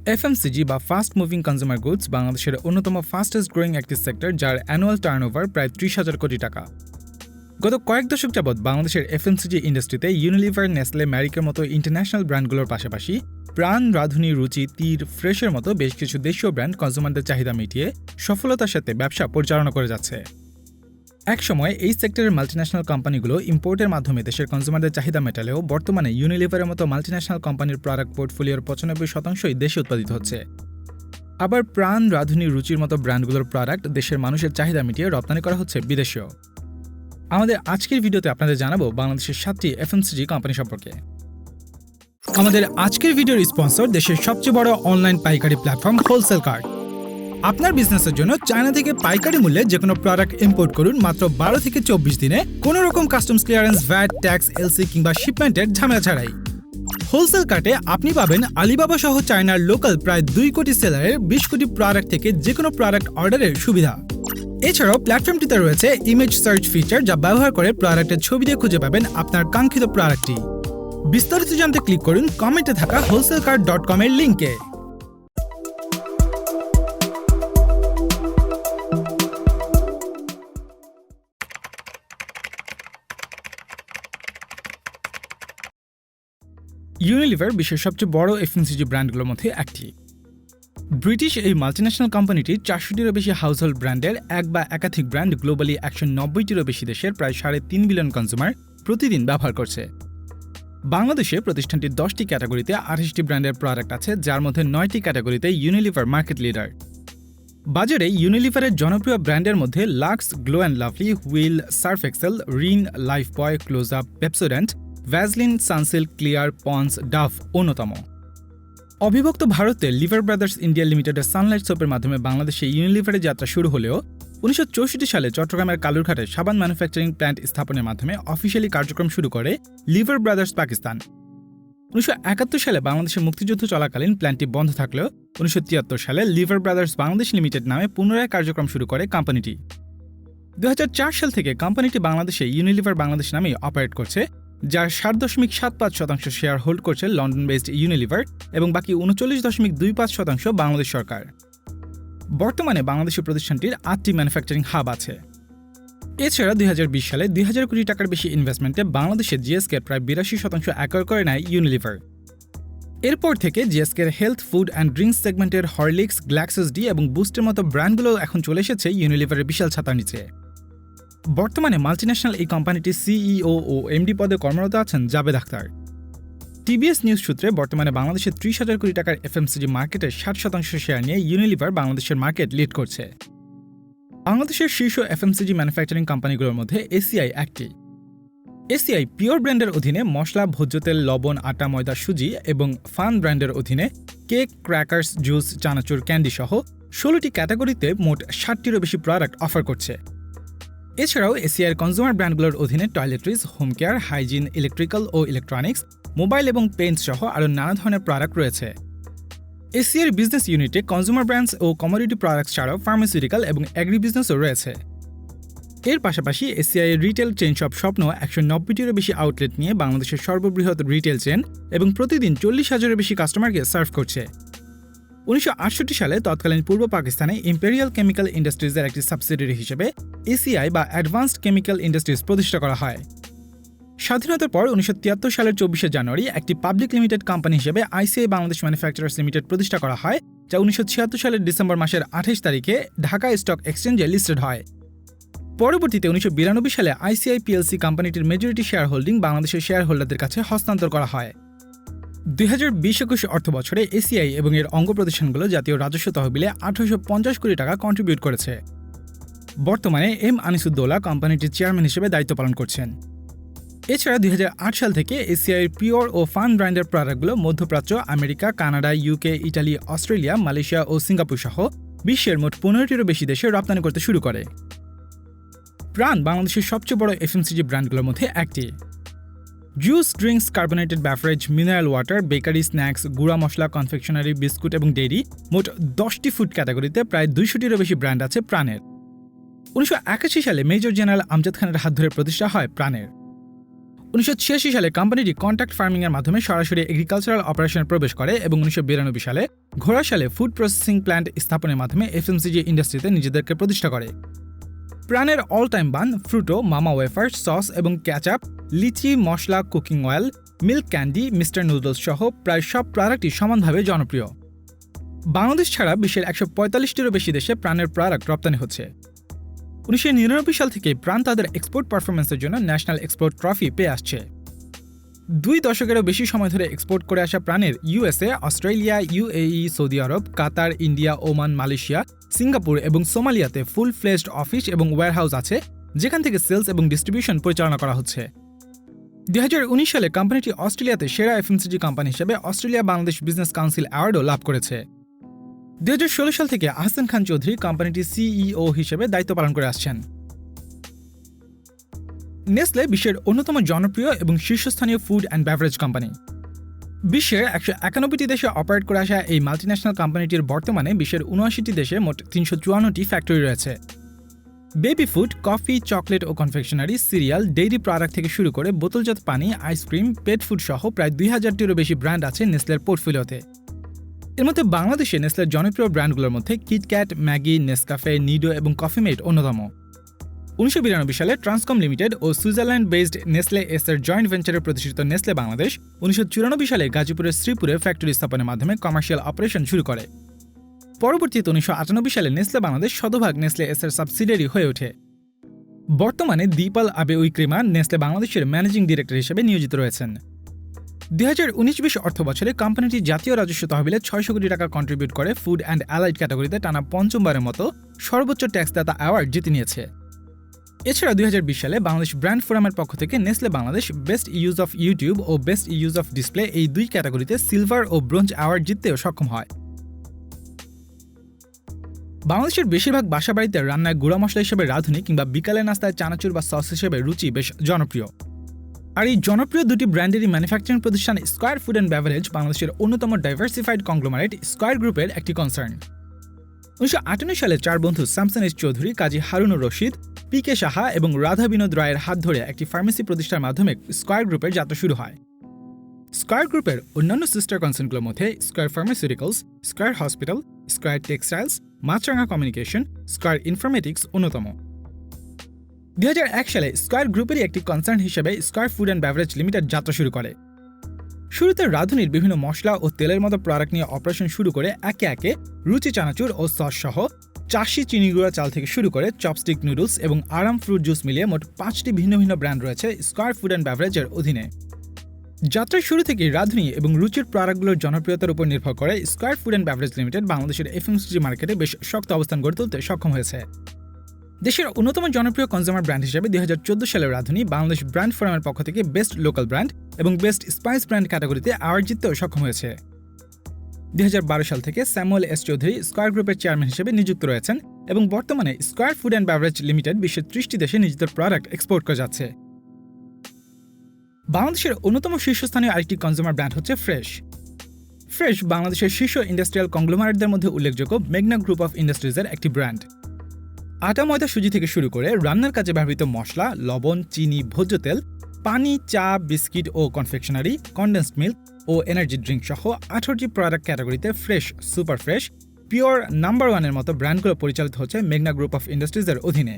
FMCG বা fast moving consumer goods বাংলাদেশের অন্যতম ফাস্টেস্ট গ্রোয়িং একটি সেক্টর, যার অ্যানুয়াল টার্নওভার প্রায় 30,000 কোটি টাকা। গত কয়েক দশক যাবৎ বাংলাদেশের FMCG ইন্ডাস্ট্রিতে ইউনিলিভার, নেসলে, ম্যারিকোর মতো ইন্টারন্যাশনাল ব্র্যান্ডগুলোর পাশাপাশি প্রাণ, রাধুনি, রুচি, তীর, ফ্রেশের মতো বেশ কিছু দেশীয় ব্র্যান্ড কনজিউমারদের চাহিদা মিটিয়ে সফলতার সাথে ব্যবসা পরিচালনা করে যাচ্ছে। একসময় এই সেক্টরের মাল্টিন্যাশনাল কোম্পানিগুলো ইম্পোর্টের মাধ্যমে দেশের কনজিউমারদের চাহিদা মেটালেও বর্তমানে ইউনিলিভারের মতো মাল্টিন্যাশনাল কোম্পানির প্রোডাক্ট পোর্টফোলিওর 95%ই দেশে উৎপাদিত হচ্ছে। আবার প্রাণ, রাধুনি, রুচির মতো ব্র্যান্ডগুলোর প্রোডাক্ট দেশের মানুষের চাহিদা মিটিয়ে রপ্তানি করা হচ্ছে বিদেশেও। আমাদের আজকের ভিডিওতে আপনাদের জানাবো বাংলাদেশের 7টি FMCG কোম্পানি সম্পর্কে। আমাদের আজকের ভিডিওর স্পন্সর দেশের সবচেয়ে বড় অনলাইন পাইকারি প্ল্যাটফর্ম হোলসেল কার্ট। আপনার বিজনেসের জন্য চায়না থেকে পাইকারি মূল্যে যে কোনো প্রোডাক্ট ইম্পোর্ট করুন মাত্র 12 থেকে 24 দিনে, কোনো রকম customs clearance, VAT, tax, LC কিংবা শিপমেন্টের ঝামেলা ছাড়াই। হোলসেল কার্টে আপনি পাবেন আলিবাবা সহ চায়নার লোকাল প্রায় 2 কোটি সেলারের 20 কোটি প্রোডাক্ট থেকে যে কোনো প্রোডাক্ট অর্ডারের সুবিধা। এছাড়াও প্ল্যাটফর্মটিতে রয়েছে ইমেজ সার্চ ফিচার, যা ব্যবহার করে প্রোডাক্টের ছবি দিয়ে খুঁজে পাবেন আপনার কাঙ্ক্ষিত প্রোডাক্টটি। বিস্তারিত জানতে ক্লিক করুন কমেন্টে থাকা wholesalecart.com এর লিঙ্কে। ইউনিলিভার বিশ্বের সবচেয়ে বড় FMCG ব্র্যান্ডগুলোর মধ্যে একটি। ব্রিটিশ এই মাল্টিন্যাশনাল কোম্পানিটি 400টিরও বেশি হাউসহোল্ড ব্র্যান্ডের এক বা একাধিক ব্র্যান্ড গ্লোবালি 190টিরও বেশি দেশের প্রায় 3.5 বিলিয়ন কনজিউমার প্রতিদিন ব্যবহার করছে। বাংলাদেশে প্রতিষ্ঠানটির 10টি ক্যাটাগরিতে 28টি ব্র্যান্ডের প্রোডাক্ট আছে, যার মধ্যে 9টি ক্যাটাগরিতে ইউনিলিভার মার্কেট লিডার। বাজারে ইউনিলিভারের জনপ্রিয় ব্র্যান্ডের মধ্যে Lux, Glow and Lovely, Wheel, Surf Excel, Rin, Lifebuoy, Close Up, Pepsodent, Vaseline, Sunsilk, Clear, Ponds, Dove অন্যতম। অবিভক্ত ভারতে লিভার ব্রাদার্স ইন্ডিয়া লিমিটেডের সানলাইট সোপের মাধ্যমে বাংলাদেশে ইউনিলিভারের যাত্রা শুরু হলেও 1964 সালে চট্টগ্রামের কালুরঘাটে সাবান ম্যানুফ্যাকচারিং প্ল্যান্ট স্থাপনের মাধ্যমে অফিসিয়ালি কার্যক্রম শুরু করে লিভার ব্রাদার্স পাকিস্তান। 1971 সালে বাংলাদেশের মুক্তিযুদ্ধ চলাকালীন প্ল্যান্টটি বন্ধ থাকলেও 1973 সালে লিভার ব্রাদার্স বাংলাদেশ লিমিটেড নামে পুনরায় কার্যক্রম শুরু করে কোম্পানিটি। 2004 সাল থেকে কোম্পানিটি বাংলাদেশে ইউনিলিভার বাংলাদেশ নামেই অপারেট করছে, যার 7.75% শেয়ার হোল্ড করছে লন্ডন বেসড ইউনিলিভার এবং বাকি 39.25% বাংলাদেশ সরকার। বর্তমানে বাংলাদেশি প্রতিষ্ঠানটির 8টি ম্যানুফ্যাকচারিং হাব আছে। এছাড়া 2020 সালে 2000 কোটি টাকার বেশি ইনভেস্টমেন্টে বাংলাদেশে জিএসকে প্রায় 82% অ্যাকোয়ার করে নেয় ইউনিলিভার। এরপর থেকে জিএসকের হেলথ, ফুড অ্যান্ড ড্রিঙ্কস সেগমেন্টের হরলিক্স, গ্ল্যাক্সোসডি এবং বুস্টের মতো ব্র্যান্ডগুলো এখন চলে এসেছে ইউনিলিভারের বিশাল ছাতার নিচে। বর্তমানে মাল্টিন্যাশনাল এই কোম্পানিটির সিইও ও এমডি পদে কর্মরত আছেন জাবেদ আখতার। টিবিএস নিউজ সূত্রে বর্তমানে বাংলাদেশের 30,000 কোটি টাকার FMCG মার্কেটের 60% শেয়ার নিয়ে ইউনিলিভার বাংলাদেশের মার্কেট লিড করছে। বাংলাদেশের শীর্ষ FMCG ম্যানুফ্যাকচারিং কোম্পানিগুলোর মধ্যে ACI একটি। ACI পিওর ব্র্যান্ডের অধীনে মশলা, ভোজ্য তেল, লবণ, আটা, ময়দা, সুজি এবং ফান ব্র্যান্ডের অধীনে কেক, ক্র্যাকার্স, জুস, চানাচুর, ক্যান্ডি সহ 16টি ক্যাটাগরিতে মোট 60টিরও বেশি প্রোডাক্ট অফার করছে। এছাড়াও ACIর কনজিউমার ব্র্যান্ডগুলোর অধীনে toiletries, home care, hygiene, electrical ও ইলেকট্রনিক্স, মোবাইল এবং পেইন্ট সহ আরও নানা ধরনের প্রোডাক্ট রয়েছে। ACIর বিজনেস ইউনিটে কনজিউমার ব্র্যান্ডস ও কমোডিটি প্রোডাক্টস ছাড়াও ফার্মাসিউটিক্যাল এবং অ্যাগ্রি বিজনেসও রয়েছে। এর পাশাপাশি ACIর রিটেল চেইন শপ স্বপ্ন 190টিরও বেশি আউটলেট নিয়ে বাংলাদেশের সর্ববৃহৎ রিটেল চেইন এবং প্রতিদিন 40,000-এর বেশি কাস্টমারকে সার্ভ করছে। 1968 সালে তৎকালীন পূর্ব পাকিস্তানে ইম্পেরিয়াল কেমিক্যাল ইন্ডাস্ট্রিজের একটি সাবসিডিয়ারি হিসেবে ACI বা অ্যাডভান্সড কেমিক্যাল ইন্ডাস্ট্রিজ প্রতিষ্ঠা করা হয়। স্বাধীনতার পর 1973 সালের 24 জানুয়ারি একটি পাবলিক লিমিটেড কোম্পানি হিসেবে ICI বাংলাদেশ ম্যানুফ্যাকচারার্স লিমিটেড প্রতিষ্ঠা করা হয়, যা 1976 সালের ডিসেম্বর মাসের 28 তারিখে ঢাকা স্টক এক্সচেঞ্জে লিস্টেড হয়। পরবর্তীতে 1992 সালে ICI PLC কোম্পানিটির মেজরিটি শেয়ার হোল্ডিং বাংলাদেশের শেয়ার হোল্ডারদের কাছে হস্তান্তর করা হয়। 2020-21 অর্থ বছরে ACI এবং এর অঙ্গ প্রতিষ্ঠানগুলো জাতীয় রাজস্ব তহবিলে 1850 কোটি টাকা কন্ট্রিবিউট করেছে। বর্তমানে এম আনিসুদ্দৌলা কোম্পানিটির চেয়ারম্যান হিসেবে দায়িত্ব পালন করছেন। এছাড়া 2008 সাল থেকে ACIর পিওর ও ফান ব্র্যান্ডের প্রোডাক্টগুলো মধ্যপ্রাচ্য, America, Canada, UK, Italy, Australia, Malaysia ও সিঙ্গাপুর সহ বিশ্বের মোট 15টিরও বেশি দেশে রপ্তানি করতে শুরু করে। প্রাণ বাংলাদেশের সবচেয়ে বড় FMCG ব্র্যান্ডগুলোর মধ্যে একটি। Juice, drinks, carbonated beverage, mineral water, bakery, snacks, গুঁড়া মশলা, কনফেকশনারি, বিস্কুট এবং ডেইরি মোট 10টি ফুড ক্যাটাগরিতে প্রায় 200টিরও বেশি ব্র্যান্ড আছে প্রাণের। 1981 সালে মেজর জেনারেল আমজাদ খানের হাত ধরে প্রতিষ্ঠা হয় প্রাণের। 1986 সালে কোম্পানিটি কন্ট্রাক্ট ফার্মিংয়ের মাধ্যমে সরাসরি এগ্রিকালচারাল অপারেশনে প্রবেশ করে এবং 1992 সালে ঘোড়াশালে ফুড প্রসেসিং প্ল্যান্ট স্থাপনের মাধ্যমে এফএমসিজি ইন্ডাস্ট্রিতে নিজেদেরকে প্রতিষ্ঠা করে। প্রাণের all time bun, Frooto, Mama wafer, sauce এবং ক্যাচআপ, লিচি, মশলা, cooking oil, milk candy, mister noodles সহ প্রায় সব প্রোডাক্টই সমানভাবে জনপ্রিয়। বাংলাদেশ ছাড়া বিশ্বের 145টিরও বেশি দেশে প্রাণের প্রোডাক্ট রপ্তানি হচ্ছে। 1999 সাল থেকে প্রাণ তাদের এক্সপোর্ট পারফরমেন্সের জন্য ন্যাশনাল এক্সপোর্ট ট্রফি পেয়ে আসছে। 2 দশকেরও বেশি সময় ধরে এক্সপোর্ট করে আসা প্রাণের ইউএসএ, অস্ট্রেলিয়া, ইউএই, সৌদি আরব, কাতার, ইন্ডিয়া, ওমান, মালয়েশিয়া, সিঙ্গাপুর এবং সোমালিয়াতে ফুল ফ্লেজড অফিস এবং ওয়্যারহাউস আছে, যেখান থেকে সেলস এবং ডিস্ট্রিবিউশন পরিচালনা করা হচ্ছে। 2019 সালে কোম্পানিটি অস্ট্রেলিয়াতে সেরা এফএমসিজি কোম্পানি হিসেবে অস্ট্রেলিয়া বাংলাদেশ বিজনেস কাউন্সিল অ্যাওয়ার্ডও লাভ করেছে। 2016 সাল থেকে আহসান খান চৌধুরী কোম্পানিটির সিইও হিসেবে দায়িত্ব পালন করে আসছেন। নেসলে বিশ্বের অন্যতম জনপ্রিয় এবং শীর্ষস্থানীয় ফুড অ্যান্ড বেভারেজ কোম্পানি। বিশ্বের 191টি দেশে অপারেট করে আসা এই মাল্টিন্যাশনাল কোম্পানিটির বর্তমানে বিশ্বের 79টি দেশে মোট 354টি ফ্যাক্টরি রয়েছে। বেবি ফুড, কফি, চকলেট ও কনফেকশনারি, সিরিয়াল, ডেইরি প্রোডাক্ট থেকে শুরু করে বোতলজাত পানি, আইসক্রিম, পেট ফুড সহ প্রায় 2000টিরও বেশি ব্র্যান্ড আছে নেসলের পোর্টফোলিওতে। এর মধ্যে বাংলাদেশে নেসলের জনপ্রিয় ব্র্যান্ডগুলোর মধ্যে কিটক্যাট, ম্যাগি, নেসকাফে, নিডো এবং কফি মেট অন্যতম। 1992 সালে ট্রান্সকম লিমিটেড ও সুইজারল্যান্ড বেসড নেসলে এর জয়েন্ট ভেঞ্চারে প্রতিষ্ঠিত নেসলে বাংলাদেশ 1994 সালে গাজীপুরের শ্রীপুরে ফ্যাক্টরি স্থাপনের মাধ্যমে কমার্শিয়াল অপারেশন শুরু করে। পরবর্তীতে 1998 সালে নেসলে বাংলাদেশ শতভাগ নেসলে এর সাবসিডিয়ারি হয়ে ওঠে। বর্তমানে দীপাল আবে উইক্রিমা নেসলে বাংলাদেশের ম্যানেজিং ডিরেক্টর হিসেবে নিয়োজিত রয়েছেন। 2019-20 অর্থবছরে কোম্পানিটি জাতীয় রাজস্ব তহবিলে 600 কোটি টাকা কন্ট্রিবিউট করে ফুড অ্যান্ড অ্যালাইড ক্যাটাগরিতে টানা পঞ্চমবারের মতো সর্বোচ্চ ট্যাক্সদাতা অ্যাওয়ার্ড জিতে নিয়েছে। এছাড়া 2020 সালে বাংলাদেশ ব্র্যান্ড ফোরামের পক্ষ থেকে Nestle Bangladesh best use of YouTube ও বেস্ট ইউজ অফ ডিসপ্লে এই 2 ক্যাটাগরিতে সিলভার ও ব্রোঞ্জ অ্যাওয়ার্ড জিততেও সক্ষম হয়। বাংলাদেশের বেশিরভাগ বাসাবাড়িতে রান্নায় গুঁড়া মশলা হিসেবে রাধুনি কিংবা বিকালের নাস্তায় চানাচুর বা সস হিসেবে রুচি বেশ জনপ্রিয়। আর এই জনপ্রিয় দুটি ব্র্যান্ডেরই ম্যানুফ্যাকচারিং প্রতিষ্ঠান স্কয়ার ফুড অ্যান্ড বেভারেজ বাংলাদেশের অন্যতম ডাইভার্সিফাইড কংগ্লোমারেট স্কয়ার গ্রুপের একটি কনসার্ন। 1958 সালে 4 বন্ধু শামসান এস চৌধুরী, কাজী হারুনুর রশিদ, পি.কে. সাহা এবং রাধা বিনোদ রায়ের হাত ধরে একটি ফার্মেসি প্রতিষ্ঠার মাধ্যমে স্কয়ার গ্রুপের যাত্রা শুরু হয়। স্কয়ার গ্রুপের অন্যান্য সিস্টার কনসার্নগুলোর মধ্যে Square pharmaceuticals, Square hospital, Square textiles, Maasranga communication, Square informatics অন্যতম। 2001 সালে স্কয়ার গ্রুপেরই একটি কনসার্ন হিসেবে Square food and beverage limited যাত্রা শুরু করে। শুরুতে রাধুনির বিভিন্ন মশলা ও তেলের মতো প্রোডাক্ট নিয়ে অপারেশন শুরু করে একে একে রুচি চানাচুর ও সস সহ চাষি চিনিগুড়া চাল থেকে শুরু করে চপস্টিক নুডলস এবং আরাম ফ্রুট জুস মিলিয়ে মোট 5টি ভিন্ন ভিন্ন ব্র্যান্ড রয়েছে স্কয়ার ফুড অ্যান্ড বেভারেজের অধীনে। যাত্রার শুরু থেকে রাধুনি এবং রুচির প্রোডাক্টগুলোর জনপ্রিয়তার উপর নির্ভর করে square food and beverage limited বাংলাদেশের এফএমসিজি মার্কেটে বেশ শক্ত অবস্থান গড়ে তুলতে সক্ষম হয়েছে। দেশের অন্যতম জনপ্রিয় কনজিউমার ব্র্যান্ড হিসেবে 2014 সালে রাধুনি বাংলাদেশ ব্র্যান্ড ফোরামের পক্ষ থেকে বেস্ট লোকাল ব্র্যান্ড এবং বেস্ট স্পাইস ব্র্যান্ড ক্যাটাগরিতে অ্যাওয়ার্ড জিততেও সক্ষম হয়েছে। 2012 সাল থেকে স্যামুয়েল এস চৌধুরী স্কয়ার গ্রুপের চেয়ারম্যান হিসেবে নিযুক্ত রয়েছেন এবং বর্তমানে square food and beverage limited বিশ্বের 30টি দেশে নিজেদের প্রোডাক্ট এক্সপোর্ট করে যাচ্ছে। বাংলাদেশের অন্যতম শীর্ষস্থানীয় আরেকটি কনজিউমার ব্র্যান্ড হচ্ছে ফ্রেশ। ফ্রেশ বাংলাদেশের শীর্ষ ইন্ডাস্ট্রিয়াল কংগ্লোমারেটদের মধ্যে উল্লেখযোগ্য মেঘনা গ্রুপ অফ ইন্ডাস্ট্রিজের একটি ব্র্যান্ড। আটা, ময়দা, সুজি থেকে শুরু করে রান্নার কাজে ব্যবহৃত মশলা, লবণ, চিনি, ভোজ্য তেল, পানি, চা, বিস্কিট ও কনফেকশনারি, কনডেন্সড মিল্ক ও এনার্জি ড্রিঙ্ক সহ 18টি প্রোডাক্ট ক্যাটাগরিতে fresh, super fresh, pure, number 1 এর মতো ব্র্যান্ডগুলো পরিচালিত হচ্ছে মেঘনা গ্রুপ অফ ইন্ডাস্ট্রিজের অধীনে।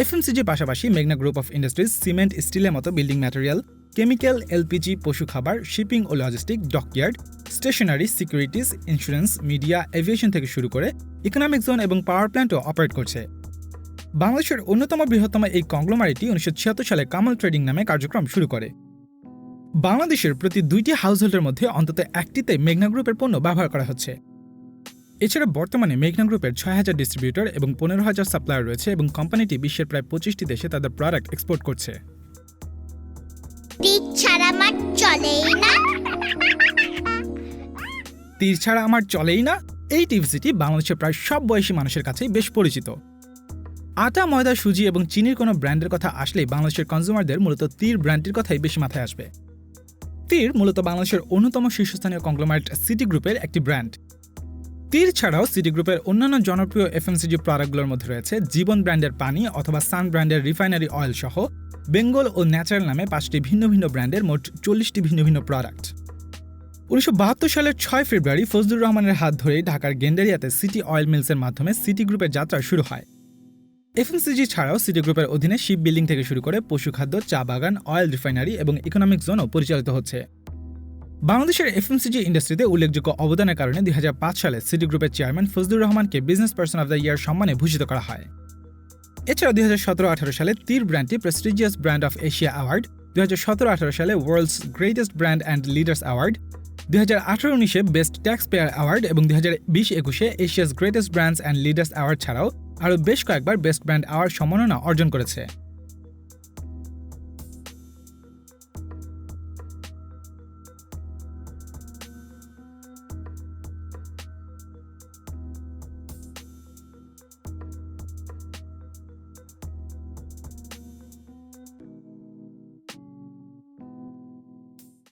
এফএমসিজির পাশাপাশি মেঘনা গ্রুপ অফ ইন্ডাস্ট্রিজ সিমেন্ট, স্টিলের মতো বিল্ডিং ম্যাটেরিয়াল, কেমিক্যাল, এলপিজি, পশু খাবার, শিপিং ও logistic, dockyard, stationery, securities, insurance, media, aviation থেকে শুরু করে ইকোনমিক জোন এবং পাওয়ার প্ল্যান্টও অপারেট করছে। বাংলাদেশের অন্যতম বৃহত্তম এই কংগ্লোমারেটটি 1976 সালে কামাল ট্রেডিং নামে কার্যক্রম শুরু করে। বাংলাদেশের প্রতি 2টি হাউসহোল্ডের মধ্যে অন্তত একটিতে মেঘনা গ্রুপের পণ্য ব্যবহার করা হচ্ছে। এছাড়া বর্তমানে মেঘনা গ্রুপের 6000 ডিস্ট্রিবিউটর এবং 15000 সাপ্লায়ার রয়েছে এবং কোম্পানিটি বিশ্বের প্রায় 25টি দেশে তাদের প্রোডাক্ট এক্সপোর্ট করছে। তীর ছাড়া আমার চলেই না। তীর ছাড়া আমার চলেই না এই টিপসটি বাংলাদেশের প্রায় সব বয়সী মানুষের কাছেই বেশ পরিচিত। আটা, ময়দা, সুজি এবং চিনির কোনো ব্র্যান্ডের কথা আসলেই বাংলাদেশের কনজিউমারদের মূলত তীর ব্র্যান্ডটির কথাই বেশি মাথায় আসবে। তীর মূলত বাংলাদেশের অন্যতম শীর্ষস্থানীয় কংগ্লোমারেট সিটি গ্রুপের একটি ব্র্যান্ড। তীর ছাড়াও সিটি গ্রুপের অন্যান্য জনপ্রিয় এফএমসিজি প্রোডাক্টগুলোর মধ্যে রয়েছে জীবন ব্র্যান্ডের পানি অথবা সান ব্র্যান্ডের রিফাইনারি অয়েল সহ বেঙ্গল ও ন্যাচারাল নামে 5টি ভিন্ন ভিন্ন ব্র্যান্ডের মোট 40টি ভিন্ন ভিন্ন প্রোডাক্ট। 1972 সালের 6 ফেব্রুয়ারি ফজলুর রহমানের হাত ধরেই ঢাকার গেন্ডারিয়াতে সিটি অয়েল মিলসের মাধ্যমে সিটি গ্রুপের যাত্রা শুরু হয়। এফএমসিজি ছাড়াও সিটি গ্রুপের অধীনে শিপ বিল্ডিং থেকে শুরু করে পশুখাদ্য, চা বাগান, অয়েল রিফাইনারি এবং ইকোনমিক জোনও পরিচালিত হচ্ছে। বাংলাদেশের এফএমসিজি ইন্ডাস্ট্রিতে উল্লেখযোগ্য অবদানের কারণে 2005 সালে সিটি গ্রুপের চেয়ারম্যান ফজলুর রহমানকে business person of the year সম্মানে ভূষিত করা হয়। এছাড়াও 2017-18 সালে তীর ব্র্যান্ডটি prestigious brand of Asia award, 2017-18 সালে world's greatest brand and leaders award, 2018-19 best taxpayer award এবং 2020-21 Asia's greatest brands and leaders award ছাড়াও আরও বেশ কয়েকবার বেস্ট ব্র্যান্ড অ্যাওয়ার্ড সম্মাননা অর্জন করেছে।